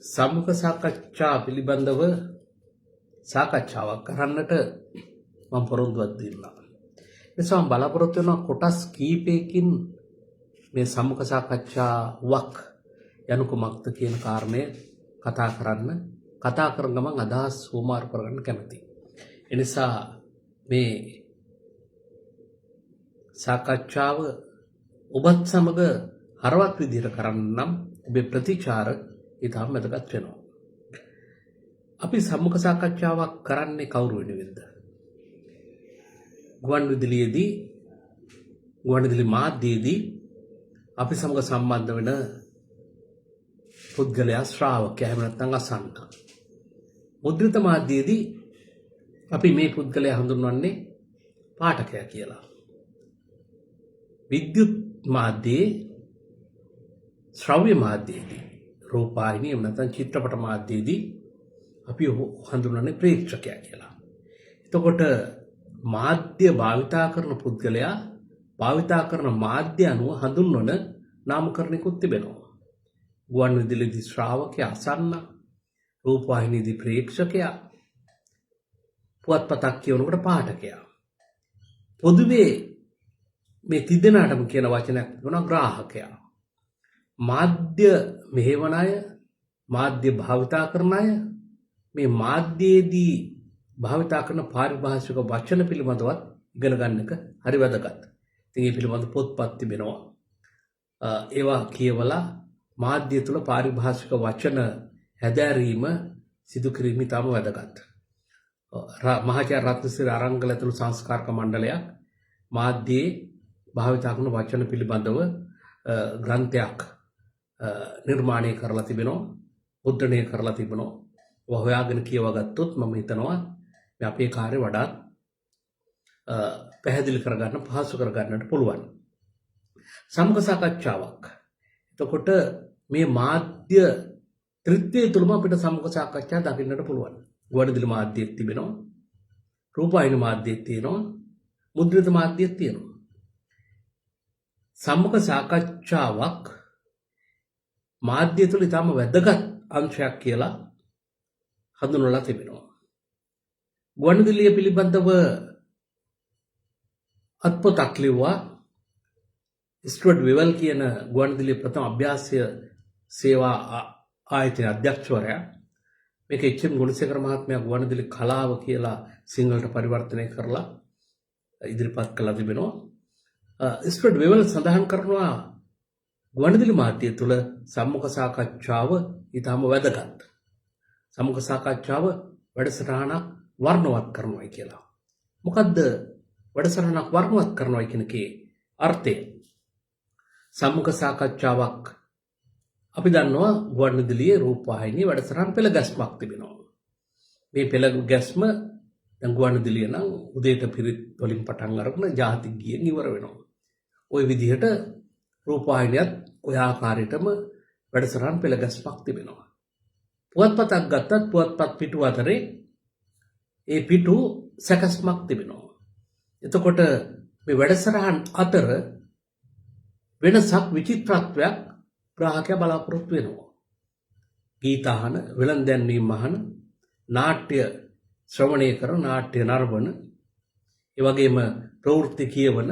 සම්මුඛ සාකච්ඡා පිළිබඳව සාකච්ඡාවක් කරන්නට මම පොරොන්දුවක් දෙන්නම්. එනිසා මම බලාපොරොත්තු වෙන කොටස් කීපයකින් මේ සම්මුඛ සාකච්ඡාවක් යනු කුමක්ද කියන කාරණය කතා කරන ගමන් අදහස් හුවමාරු කරගන්න කැමතියි. එනිසා මේ සාකච්ඡාව ඔබත් සමග හරවත් විදිහට කරන්න නම් ඔබේ ප්‍රතිචාර ඉතාම වැදගත් වෙනවා. අපි සම්මුඛ සාකච්ඡාවක් කරන්නේ කවුරු වෙනුවෙන්ද? ගුවන්විදුලි මාධ්‍යයේදී අපි සමග සම්බන්ධ වෙන පුද්ගලයා ශ්‍රාවකයා එහෙම නැත්නම් අසන්න. මුද්‍රිත මාධ්‍යයේදී අපි මේ පුද්ගලයා හඳුන්වන්නේ පාඨකයා කියලා. විද්‍යුත් මාධ්‍යයේ ශ්‍රව්‍ය මාධ්‍යයේදී රූපවාහිනිය එහෙම නැත්නම් චිත්‍රපට මාධ්‍යයේදී අපි හඳුන්වන්නේ ප්‍රේක්ෂකයා කියලා. එතකොට මාධ්‍ය භාවිතා කරන පුද්ගලයා භාවිතා කරන මාධ්‍ය අනුව හඳුන්වන නාමකරණයකුත් තිබෙනවා. ගුවන්විදුලියේදී ශ්‍රාවකයා අසන්න, රූපවාහිනියේදී ප්‍රේක්ෂකයා, පුවත්පතක් කියවනකොට පාඨකයා. පොදුවේ මේ තිදෙනාටම කියන වචනයක් තිබුණා ග්‍රාහකයා. මාධ්‍ය මෙහෙවන අය, මාධ්‍ය භාවිතා කරන අය, මේ මාධ්‍යයේදී භාවිතා කරන පාරිභාෂික වචන පිළිබඳවත් ඉගෙන ගන්න එක හරි වැදගත්. ඉතින් මේ පිළිබඳ පොත්පත් තිබෙනවා. ඒවා කියවලා මාධ්‍ය තුල පාරිභාෂික වචන හැදෑරීම සිදු කිරීම ඉතාම වැදගත්. මහාචාර්ය රත්නසිරි අරංගල ඇතුළු සංස්කාරක මණ්ඩලයක් මාධ්‍යයේ භාවිතා කරන වචන පිළිබඳව ග්‍රන්ථයක් නිර්මාණය කරලා තිබෙනවා, මුද්‍රණය කරලා තිබෙනවා. ඔය හොයාගෙන කියවා ගත්තොත් මම හිතනවා මේ අපේ කාර්ය වඩාත් පැහැදිලි කරගන්න, පහසු කරගන්නට පුළුවන්. සම්මුඛ සාකච්ඡාවක්. එතකොට මේ මාධ්‍ය ත්‍රිත්වය තුළම අපිට සම්මුඛ සාකච්ඡා දකින්නට පුළුවන්. ගුවන්විදුලි මාධ්‍යයක් තිබෙනවා, රූපවාහිනි මාධ්‍යයක් තියෙනවා, මුද්‍රිත මාධ්‍යයක් තියෙනවා. සම්මුඛ සාකච්ඡාවක් මාධ්‍ය තුළ ඉතාම වැදගත් අංශයක් කියලා හඳුන්වලා තිබෙනවා. ගුවන්විදුලිය පිළිබඳව අත්පොතක් ලිව්වා ස්ටුවර්ට් වෙවල් කියන ගුවන්විදුලිය ප්‍රථම අභ්‍යාසය සේවා ආයතන අධ්‍යක්ෂවරයා. මේක එච්.එම්. ගුණසේකර මහත්මයා ගුවන්විදුලි කලාව කියලා සිංහලට පරිවර්තනය කරලා ඉදිරිපත් කළා තිබෙනවා. ස්ටුවර්ට් වෙවල් සඳහන් කරනවා ගුවන්විදුලි මාධ්‍ය තුළ සම්මුඛ සාකච්ඡාව ඉතාම වැදගත්. සම්මුඛ සාකච්ඡාව වැඩසටහනක් වර්ණවත් කරනවායි කියලා. මොකද්ද වැඩසටහනක් වර්ණවත් කරනවා කියන එකේ අර්ථය? සම්මුඛ සාකච්ඡාවක් අපි දන්නවා ගුවන්විදුලියේ රූපවාහිනියේ වැඩසටහන් පෙළ ගැස්මක් තිබෙනවා. මේ පෙළ ගැස්ම දැන් ගුවන්විදුලිය නම් උදේට පිරිත් වලින් පටන් අරගෙන ජාතික ගීයෙන් ඉවර වෙනවා. ওই විදිහට රූපවාහිනියත් ඔය ආකාරයටම වැඩසටහන් පෙළ ගැස්මක් තිබෙනවා. පුවත්පතක් ගත්තත් පුවත්පත් පිටු අතරේ ඒ පිටු සැකස්මක් තිබෙනවා. එතකොට මේ වැඩසටහන් අතර වෙනසක්, විචිත්‍රත්වයක් ග්‍රාහකයා බලාපොරොත්තු වෙනවා. ගීත අහන, වෙළඳ දැන්වීම් අහන, නාට්‍ය ශ්‍රවණය කරන, නාට්‍ය නරඹන, ඒ වගේම ප්‍රවෘත්ති කියවන,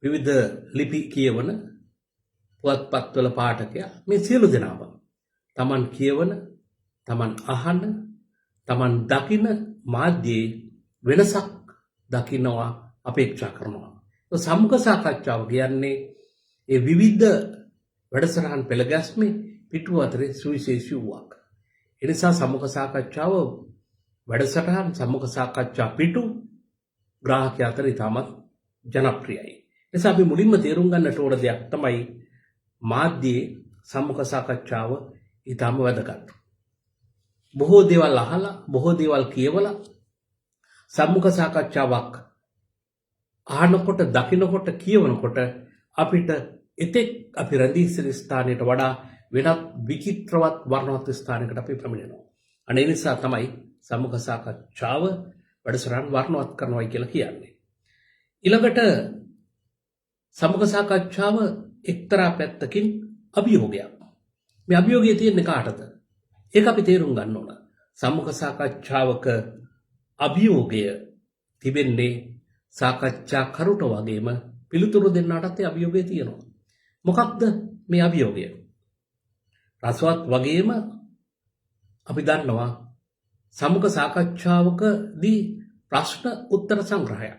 විවිධ ලිපි කියවන පුවත්පත්වල පාඨකයා මේ සියලු දෙනාම Taman කියවන, Taman අහන, Taman දකින මාධ්‍යයේ වෙනසක් දකින්නවා, අපේක්ෂා කරනවා. සම්මුඛ සාකච්ඡාව කියන්නේ ඒ විවිධ වැඩසටහන් පෙළ ගැස්මේ පිටු අතරේ සුවිශේෂී වූවක්. ඒ නිසා සම්මුඛ සාකච්ඡාව වැඩසටහන්, සම්මුඛ සාකච්ඡා පිටු ග්‍රාහකයා අතර ඉතාමත් ජනප්‍රියයි. නිසා අපි මුලින්ම තේරුම් ගන්නට ඕන දෙයක් තමයි මාධ්‍යයේ සම්මුඛ සාකච්ඡාව ඉතාම වැදගත්. බොහෝ දේවල් අහලා, බොහෝ දේවල් කියවලා සම්මුඛ සාකච්ඡාවක් අහනකොට, දකිනකොට, කියවනකොට අපිට එතෙක් අපි රැඳී සිටි ස්ථානයට වඩා වෙනත් විචිත්‍රවත් වර්ණවත් ස්ථානයකට අපි පැමිණෙනවා. අනේ නිසා තමයි සම්මුඛ සාකච්ඡාව වැඩසටහන් වර්ණවත් කරනවායි කියලා කියන්නේ. ඊළඟට සම්මුඛ සාකච්ඡාව එක්තරා පැත්තකින් අභියෝගයක්. මේ අභියෝගය තියෙන්නේ කාටද? ඒක අපි තේරුම් ගන්න ඕන. සම්මුඛ සාකච්ඡාවක අභියෝගය තිබෙන්නේ සාකච්ඡා කරුට වගේම පිළිතුරු දෙන්නාටත් ඒ අභියෝගය තියෙනවා. මොකක්ද මේ අභියෝගය? රසවත් වගේම අපි දන්නවා සම්මුඛ සාකච්ඡාවකදී ප්‍රශ්න උත්තර සංග්‍රහයක්.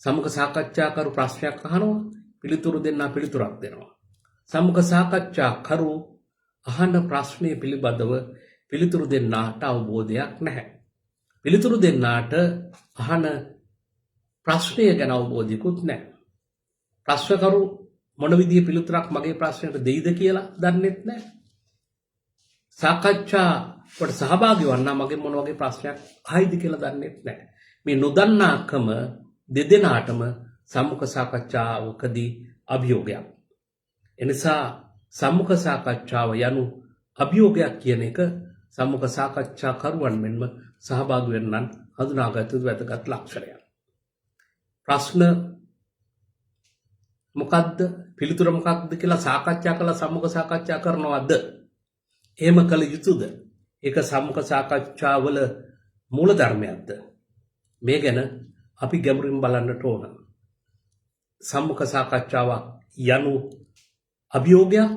සම්මුඛ සාකච්ඡා කරු ප්‍රශ්නයක් අහනවා, පිළිතුරු දෙන්නා පිළිතුරක් දෙනවා. සම්මුඛ සාකච්ඡා කරු අහන ප්‍රශ්නය පිළිබඳව පිළිතුරු දෙන්නාට අවබෝධයක් නැහැ. පිළිතුරු දෙන්නාට අහන ප්‍රශ්නය ගැන අවබෝධයකුත් නැහැ. ප්‍රශ්නකරු මොන විදිහේ පිළිතුරක් මගේ ප්‍රශ්නයට දෙයිද කියලා දන්නෙත් නැහැ. සාකච්ඡාවට සහභාගී වන්න මගේ මොන වගේ ප්‍රශ්නයක් අහයිද කියලා දන්නෙත් නැහැ. මේ නොදන්නාකම දෙදෙනාටම සම්මුඛ සාකච්ඡාවකදී අභියෝගයක්. එනිසා සම්මුඛ සාකච්ඡාව යනු අභියෝගයක් කියන එක සම්මුඛ සාකච්ඡා කරුවන් මෙන්ම සහභාගී වෙන්නන් හඳුනාගත යුතු වැදගත් ලක්ෂණයක්. ප්‍රශ්න මොකද්ද? පිළිතුර මොකක්ද කියලා සාකච්ඡා කළා සම්මුඛ සාකච්ඡා කරනවද? එහෙම කළ යුතුද? ඒක සම්මුඛ සාකච්ඡාවල මූල ධර්මයක්ද? මේ ගැන අපි ගැඹුරින් බලන්නට ඕන. සම්මුඛ සාකච්ඡාවක් යනු අභියෝගයක්,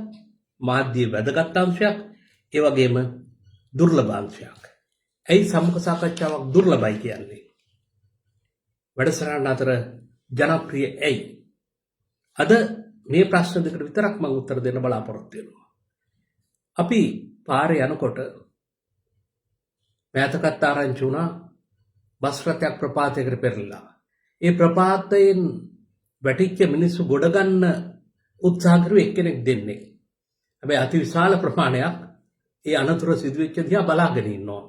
මාධ්‍යයේ වැදගත් අංශයක්, ඒ වගේම දුර්ලභ අංශයක්. ඇයි සම්මුඛ සාකච්ඡාවක් දුර්ලභයි කියන්නේ? වැඩසටහන අතර ජනප්‍රිය ඇයි? අද මේ ප්‍රශ්න දෙකට විතරක් මම උත්තර දෙන්න බලාපොරොත්තු වෙනවා. අපි පාරේ යනකොට මෑතකත් ආරංචි වුණා බස් රථයක් ප්‍රපාතයකට පෙරලිලා. ඒ ප්‍රපාතයෙන් වැටිච්ච මිනිස්සු ගොඩ ගන්න උත්සාහ කරුවේ එක්කෙනෙක් දෙන්නේ. හැබැයි අති විශාල ප්‍රමාණයක් ඒ අනතුර සිදුවෙච්ච දිහා බලාගෙන ඉන්නවා.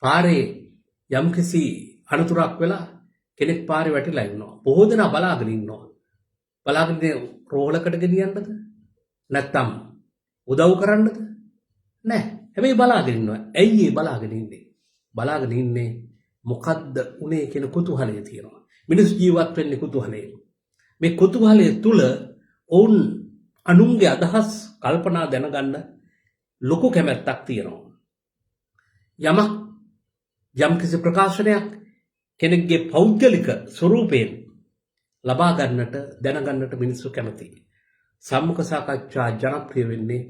පාරේ යම්කිසි අනතුරක් වෙලා කෙනෙක් පාරේ වැටිලා ඉන්නවා. බොහෝ දෙනා බලාගෙන ඉන්නවා. බලාගෙන රෝහලකට ගෙනියන්නද? නැත්නම් උදව් කරන්නද? නැහැ. හැබැයි බලාගෙන ඉන්නවා. ඇයි ඒ බලාගෙන ඉන්නේ? බලාගෙන ඉන්නේ මොකද්ද උනේ කියන කුතුහලය තියෙනවා. මිනිස් ජීවත් වෙන්නේ කුතුහලයෙන්. මේ කුතුහලය තුල ඔවුන් අනුන්ගේ අදහස් කල්පනා දැනගන්න ලොකු කැමැත්තක් තියෙනවා. යම්කිසි ප්‍රකාශනයක් කෙනෙක්ගේ පෞද්ගලික ස්වරූපයෙන් ලබා ගන්නට දැනගන්නට මිනිස්සු කැමතියි. සම්මුඛ සාකච්ඡා ජනප්‍රිය වෙන්නේ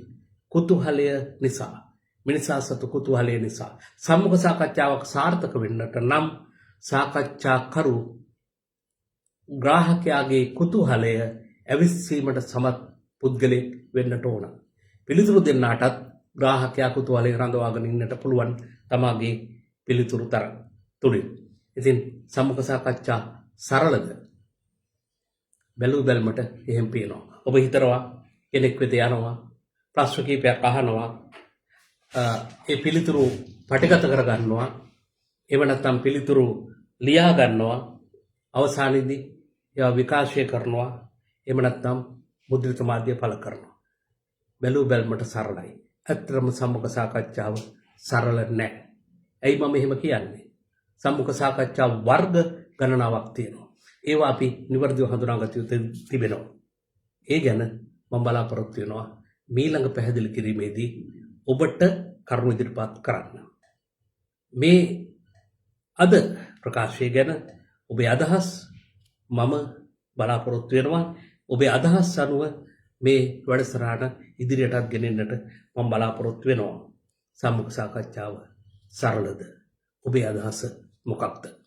කුතුහලය නිසා. මිනිසා සතු කුතුහලය නිසා. සම්මුඛ සාකච්ඡාවක් සාර්ථක වෙන්නට නම් සාකච්ඡා කරු ග්‍රාහකයාගේ කුතුහලය ඇවිස්සීමට සමත් පුද්ගලෙක් වෙන්නට ඕන. පිළිතුරු දෙන්නාටත් ග්‍රාහකයා කුතුහලය රඳවාගෙන ඉන්නට පුළුවන් තමාගේ පිළිතුරු තුලින්. ඉතින් සම්මුඛ සාකච්ඡා සරලද? බැලුමට එහෙම පේනවා. ඔබ හිතනවා කෙනෙක් වෙත යනවා, ප්‍රශ්න කීපයක් අහනවා, ඒ පිළිතුරු පටිගත කර ගන්නවා, එහෙම නැත්නම් පිළිතුරු ලියා ගන්නවා, අවසානයේදී ඒවා විකාශය කරනවා, එහෙම නැත්නම් මුද්‍රිත මාධ්‍ය පළ කරනවා. බැලුමට සරලයි. ඇත්තටම සම්මුඛ සාකච්ඡාව සරල නැහැ. ඇයි මම එහෙම කියන්නේ? සම්මුඛ සාකච්ඡා වර්ග ගණනාවක් තියෙනවා. ඒවා අපි නිවැරදිව හඳුනාගත යුතු තිබෙනවා. ඒ ගැන මම බලාපොරොත්තු වෙනවා මීළඟ පැහැදිලි කිරීමේදී ඔබට කරුණු ඉදිරිපත් කරන්න. මේ අද ප්‍රකාශය ගැන ඔබේ අදහස් මම බලාපොරොත්තු වෙනවා. ඔබේ අදහස් අනුව මේ වැඩසටහන ඉදිරියටත් ගෙනෙන්නට මම බලාපොරොත්තු වෙනවා. සම්මුඛ සාකච්ඡාව සරලද? ඔබේ අදහස මොකක්ද?